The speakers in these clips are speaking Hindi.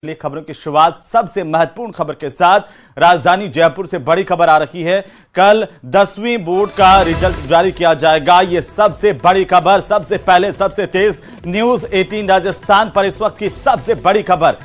लिए खबरों की शुरुआत सबसे महत्वपूर्ण खबर के साथ राजधानी जयपुर से बड़ी खबर आ रही है। कल 10वीं बोर्ड का रिजल्ट जारी किया जाएगा। यह सबसे बड़ी खबर, सबसे पहले सबसे तेज न्यूज 18 राजस्थान पर इस वक्त की सबसे बड़ी खबर।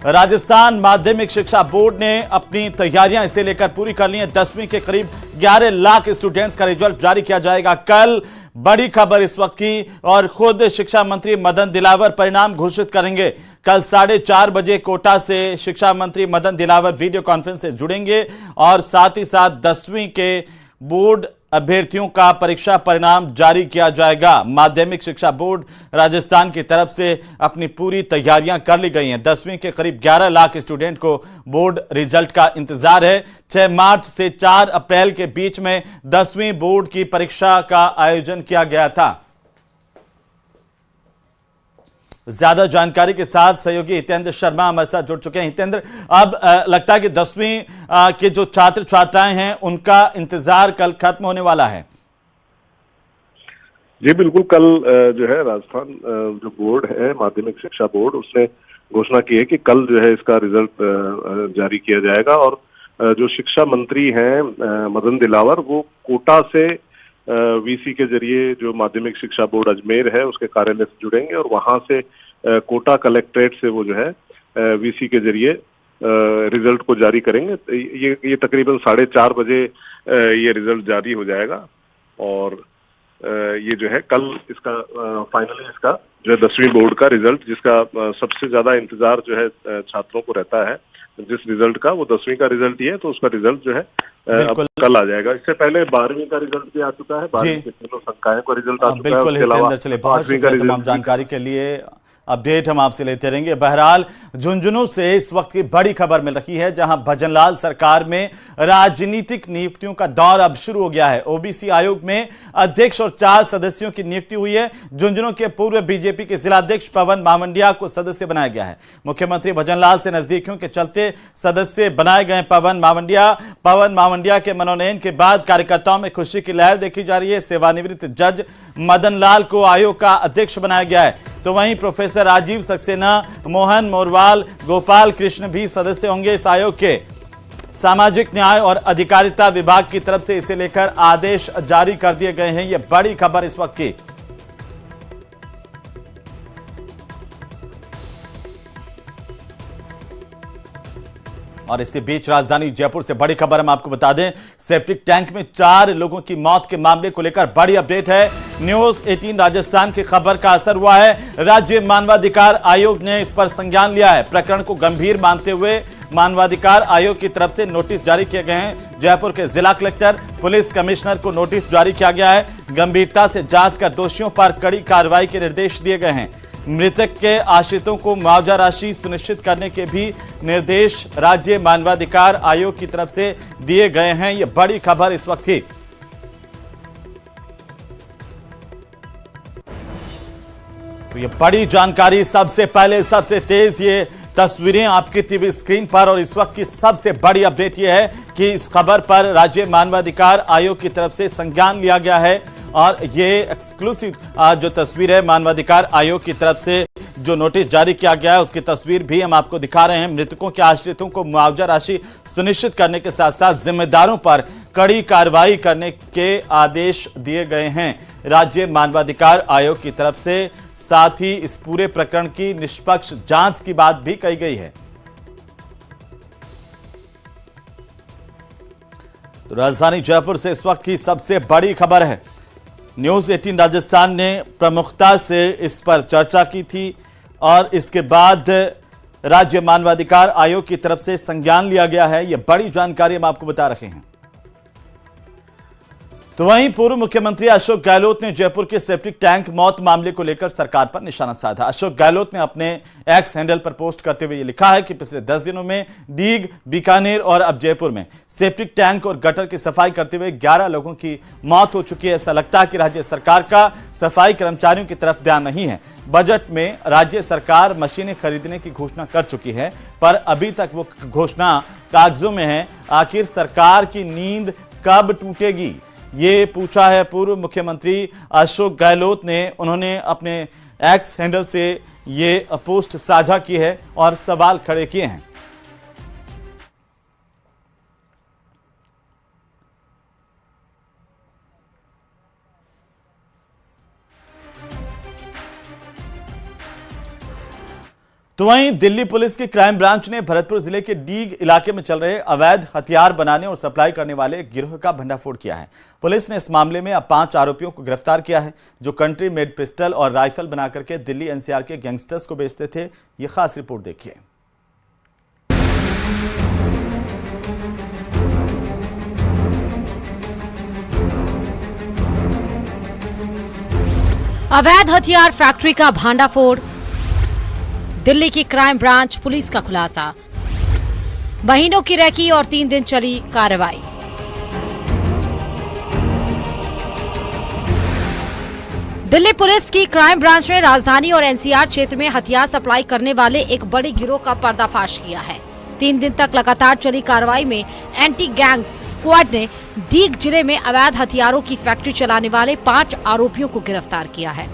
राजस्थान माध्यमिक शिक्षा बोर्ड ने अपनी तैयारियां इसे लेकर पूरी कर ली है। 10वीं के करीब 11 लाख स्टूडेंट्स का रिजल्ट जारी किया जाएगा कल। बड़ी खबर इस वक्त की, और खुद शिक्षा मंत्री मदन दिलावर परिणाम घोषित करेंगे। कल 4:30 बजे कोटा से शिक्षा मंत्री मदन दिलावर वीडियो कॉन्फ्रेंस से जुड़ेंगे और साथ ही साथ 10वीं के बोर्ड अभ्यर्थियों का परीक्षा परिणाम जारी किया जाएगा। माध्यमिक शिक्षा बोर्ड राजस्थान की तरफ से अपनी पूरी तैयारियां कर ली गई हैं। 10वीं के करीब 11 लाख स्टूडेंट को बोर्ड रिजल्ट का इंतजार है। 6 मार्च से 4 अप्रैल के बीच में 10वीं बोर्ड की परीक्षा का आयोजन किया गया था। ज्यादा जानकारी के साथ सहयोगी हितेंद्र शर्मा हमारे साथ जुड़ चुके हैं। हितेंद्र, अब लगता है कि 10वीं के जो छात्र छात्राएं हैं उनका इंतजार कल खत्म होने वाला है। जी बिल्कुल, कल जो है राजस्थान जो बोर्ड है माध्यमिक शिक्षा बोर्ड, उसने घोषणा की है कि कल जो है इसका रिजल्ट जारी किया जाएगा। और जो शिक्षा मंत्री हैं मदन दिलावर, वो कोटा से वीसी के जरिए जो माध्यमिक शिक्षा बोर्ड अजमेर है उसके कार्यालय से जुड़ेंगे और वहां से कोटा कलेक्ट्रेट से वो जो है वीसी के जरिए रिजल्ट को जारी करेंगे। ये तकरीबन 4:30 बजे ये रिजल्ट जारी हो जाएगा। और ये जो है कल इसका फाइनली इसका जो है 10वीं बोर्ड का रिजल्ट, जिसका सबसे ज्यादा इंतजार जो है छात्रों को रहता है जिस रिजल्ट का, वो 10वीं का रिजल्ट ही है, तो उसका रिजल्ट जो है अब कल आ जाएगा। इससे पहले 12वीं का रिजल्ट भी आ चुका है। 12वीं के तीनों संकायों का रिजल्ट आ चुका है। बिल्कुल हितेंद्र, चलिए बहुत शुक्रिया तमाम जानकारी के लिए। अपडेट हम आपसे लेते रहेंगे। बहरहाल झुंझुनू से इस वक्त की बड़ी खबर मिल रही है, जहां भजनलाल सरकार में राजनीतिक नियुक्तियों का दौर अब शुरू हो गया है। ओबीसी आयोग में अध्यक्ष और 4 सदस्यों की नियुक्ति हुई है। झुंझुनू के पूर्व बीजेपी के जिलाध्यक्ष पवन मावंडिया को सदस्य बनाया गया है। मुख्यमंत्री भजनलाल से नजदीकियों के चलते सदस्य बनाए गए पवन मावंडिया के मनोनयन के बाद कार्यकर्ताओं में खुशी की लहर देखी जा रही है। सेवानिवृत्त जज मदन लाल को आयोग का अध्यक्ष बनाया गया है। तो वहीं प्रोफेसर राजीव सक्सेना, मोहन मोरवाल, गोपाल कृष्ण भी सदस्य होंगे इस आयोग के। सामाजिक न्याय और अधिकारिता विभाग की तरफ से इसे लेकर आदेश जारी कर दिए गए हैं। यह बड़ी खबर इस वक्त की। और इसके बीच राजधानी जयपुर से बड़ी खबर हम आपको बता दें, सेप्टिक टैंक में 4 लोगों की मौत के मामले को लेकर बड़ी अपडेट है। न्यूज 18 राजस्थान की खबर का असर हुआ है। राज्य मानवाधिकार आयोग ने इस पर संज्ञान लिया है। प्रकरण को गंभीर मानते हुए मानवाधिकार आयोग की तरफ से नोटिस जारी किए गए हैं। जयपुर के जिला कलेक्टर, पुलिस कमिश्नर को नोटिस जारी किया गया है। गंभीरता से जांच कर दोषियों पर कड़ी कार्रवाई के निर्देश दिए गए हैं। मृतक के आश्रितों को मुआवजा राशि सुनिश्चित करने के भी निर्देश राज्य मानवाधिकार आयोग की तरफ से दिए गए हैं। यह बड़ी खबर इस वक्त की। तो यह बड़ी जानकारी, सबसे पहले सबसे तेज ये तस्वीरें आपकी टीवी स्क्रीन पर। और इस वक्त की सबसे बड़ी अपडेट यह है कि इस खबर पर राज्य मानवाधिकार आयोग की तरफ से संज्ञान लिया गया है। और ये एक्सक्लूसिव जो तस्वीर है, मानवाधिकार आयोग की तरफ से जो नोटिस जारी किया गया है उसकी तस्वीर भी हम आपको दिखा रहे हैं। मृतकों के आश्रितों को मुआवजा राशि सुनिश्चित करने के साथ साथ जिम्मेदारों पर कड़ी कार्रवाई करने के आदेश दिए गए हैं राज्य मानवाधिकार आयोग की तरफ से। साथ ही इस पूरे प्रकरण की निष्पक्ष जांच की बात भी कही गई है। तो राजधानी जयपुर से इस वक्त की सबसे बड़ी खबर है। न्यूज 18 राजस्थान ने प्रमुखता से इस पर चर्चा की थी और इसके बाद राज्य मानवाधिकार आयोग की तरफ से संज्ञान लिया गया है। यह बड़ी जानकारी हम आपको बता रहे हैं। तो वहीं पूर्व मुख्यमंत्री अशोक गहलोत ने जयपुर के सेप्टिक टैंक मौत मामले को लेकर सरकार पर निशाना साधा। अशोक गहलोत ने अपने एक्स हैंडल पर पोस्ट करते हुए लिखा है कि पिछले 10 दिनों में डीग, बीकानेर और अब जयपुर में सेप्टिक टैंक और गटर की सफाई करते हुए 11 लोगों की मौत हो चुकी है। ऐसा लगता है कि राज्य सरकार का सफाई कर्मचारियों की तरफ ध्यान नहीं है। बजट में राज्य सरकार मशीनें खरीदने की घोषणा कर चुकी है, पर अभी तक वो घोषणा कागजों में है। आखिर सरकार की नींद कब टूटेगी, ये पूछा है पूर्व मुख्यमंत्री अशोक गहलोत ने। उन्होंने अपने एक्स हैंडल से ये पोस्ट साझा की है और सवाल खड़े किए हैं। तो वहीं दिल्ली पुलिस की क्राइम ब्रांच ने भरतपुर जिले के डीग इलाके में चल रहे अवैध हथियार बनाने और सप्लाई करने वाले गिरोह का भंडाफोड़ किया है। पुलिस ने इस मामले में अब 5 आरोपियों को गिरफ्तार किया है, जो कंट्री मेड पिस्टल और राइफल बना करके दिल्ली एनसीआर के गैंगस्टर्स को बेचते थे। ये खास रिपोर्ट देखिए। अवैध हथियार फैक्ट्री का भांडाफोड़, दिल्ली की क्राइम ब्रांच पुलिस का खुलासा। महीनों की रेकी और 3 दिन चली कार्रवाई। दिल्ली पुलिस की क्राइम ब्रांच ने राजधानी और एनसीआर क्षेत्र में हथियार सप्लाई करने वाले एक बड़े गिरोह का पर्दाफाश किया है। 3 दिन तक लगातार चली कार्रवाई में एंटी गैंग्स स्क्वाड ने डीग जिले में अवैध हथियारों की फैक्ट्री चलाने वाले 5 आरोपियों को गिरफ्तार किया है,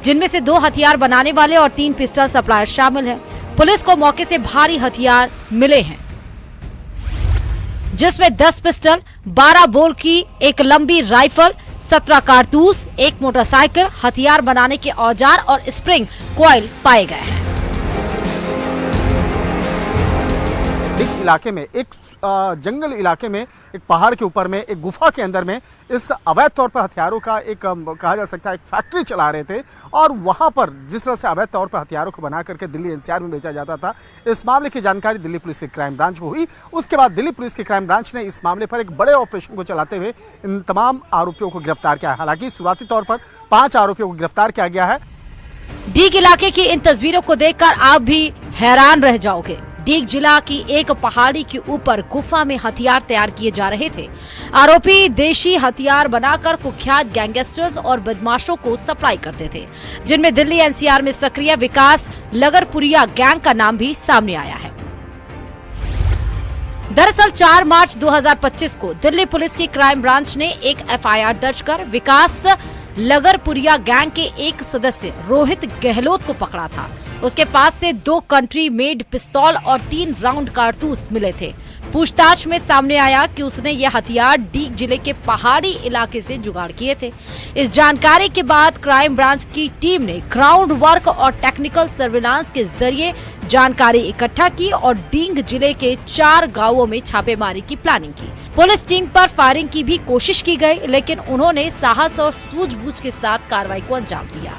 जिनमें से 2 हथियार बनाने वाले और 3 पिस्टल सप्लायर शामिल हैं। पुलिस को मौके से भारी हथियार मिले हैं, जिसमें 10 पिस्टल, 12 बोर की एक लंबी राइफल, 17 कारतूस, एक मोटरसाइकिल, हथियार बनाने के औजार और स्प्रिंग कॉइल पाए गए हैं। इलाके में एक जंगल इलाके में, एक पहाड़ के ऊपर में, एक गुफा के अंदर में इस अवैध तौर पर हथियारों का एक कहा जा सकता है एक फैक्ट्री चला रहे थे। और वहां पर जिस तरह से अवैध तौर पर हथियारों को बना करके दिल्ली एनसीआर में बेचा जाता था, इस मामले की जानकारी दिल्ली पुलिस की क्राइम ब्रांच को हुई। उसके बाद दिल्ली पुलिस की क्राइम ब्रांच ने इस मामले पर एक बड़े ऑपरेशन को चलाते हुए इन तमाम आरोपियों को गिरफ्तार किया। हालांकि शुरुआती तौर पर 5 आरोपियों को गिरफ्तार किया गया है। डीग इलाके की इन तस्वीरों को देखकर आप भी हैरान रह जाओगे। डीग जिला की एक पहाड़ी के ऊपर गुफा में हथियार तैयार किए जा रहे थे। आरोपी देशी हथियार बनाकर कुख्यात गैंगस्टर्स और बदमाशों को सप्लाई करते थे, जिनमें दिल्ली एनसीआर में सक्रिय विकास लगरपुरिया गैंग का नाम भी सामने आया है। दरअसल 4 मार्च 2025 को दिल्ली पुलिस की क्राइम ब्रांच ने एक एफआईआर दर्ज कर विकास लगरपुरिया गैंग के एक सदस्य रोहित गहलोत को पकड़ा था। उसके पास से 2 कंट्री मेड पिस्तौल और 3 राउंड कारतूस मिले थे। पूछताछ में सामने आया कि उसने ये हथियार डीग जिले के पहाड़ी इलाके से जुगाड़ किए थे। इस जानकारी के बाद क्राइम ब्रांच की टीम ने ग्राउंड वर्क और टेक्निकल सर्विलांस के जरिए जानकारी इकट्ठा की और डीग जिले के 4 गांवों में छापेमारी की प्लानिंग की। पुलिस टीम पर फायरिंग की भी कोशिश की गई, लेकिन उन्होंने साहस और सूझबूझ के साथ कार्रवाई को अंजाम दिया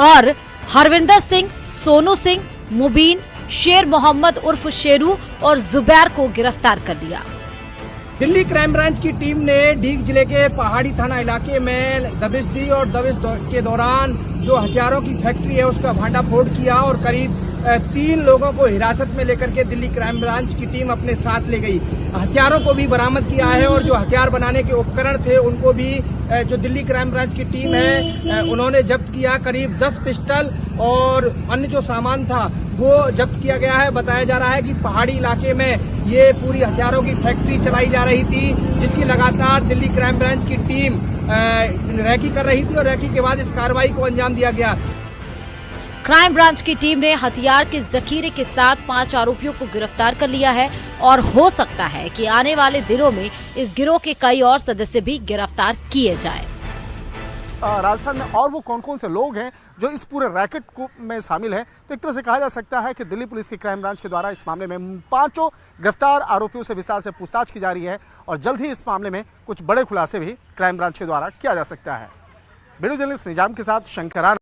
और हरविंदर सिंह, सोनू सिंह, मुबीन, शेर मोहम्मद उर्फ शेरू और जुबैर को गिरफ्तार कर लिया। दिल्ली क्राइम ब्रांच की टीम ने डीग जिले के पहाड़ी थाना इलाके में दबिश दी और दबिश के दौरान जो हथियारों की फैक्ट्री है उसका भांडाफोड़ किया और करीब 3 लोगों को हिरासत में लेकर के दिल्ली क्राइम ब्रांच की टीम अपने साथ ले गई। हथियारों को भी बरामद किया है और जो हथियार बनाने के उपकरण थे उनको भी जो दिल्ली क्राइम ब्रांच की टीम है उन्होंने जब्त किया। करीब 10 पिस्टल और अन्य जो सामान था वो जब्त किया गया है। बताया जा रहा है कि पहाड़ी इलाके में ये पूरी हथियारों की फैक्ट्री चलाई जा रही थी, जिसकी लगातार दिल्ली क्राइम ब्रांच की टीम रैकी कर रही थी और रैकी के बाद इस कार्रवाई को अंजाम दिया गया। क्राइम ब्रांच की टीम ने हथियार के जखीरे के साथ 5 आरोपियों को गिरफ्तार कर लिया है और हो सकता है कि आने वाले दिनों में इस गिरोह के कई और सदस्य भी गिरफ्तार किए जाएं। राजस्थान में और वो कौन कौन से लोग हैं जो इस पूरे रैकेट को में शामिल हैं, तो एक तरह से कहा जा सकता है कि दिल्ली पुलिस की क्राइम ब्रांच के द्वारा इस मामले में 5 गिरफ्तार आरोपियों से विस्तार से पूछताछ की जा रही है और जल्द ही इस मामले में कुछ बड़े खुलासे भी क्राइम ब्रांच के द्वारा किया जा सकता है। वीडियो जर्नलिस्ट निजाम के साथ शंकरान।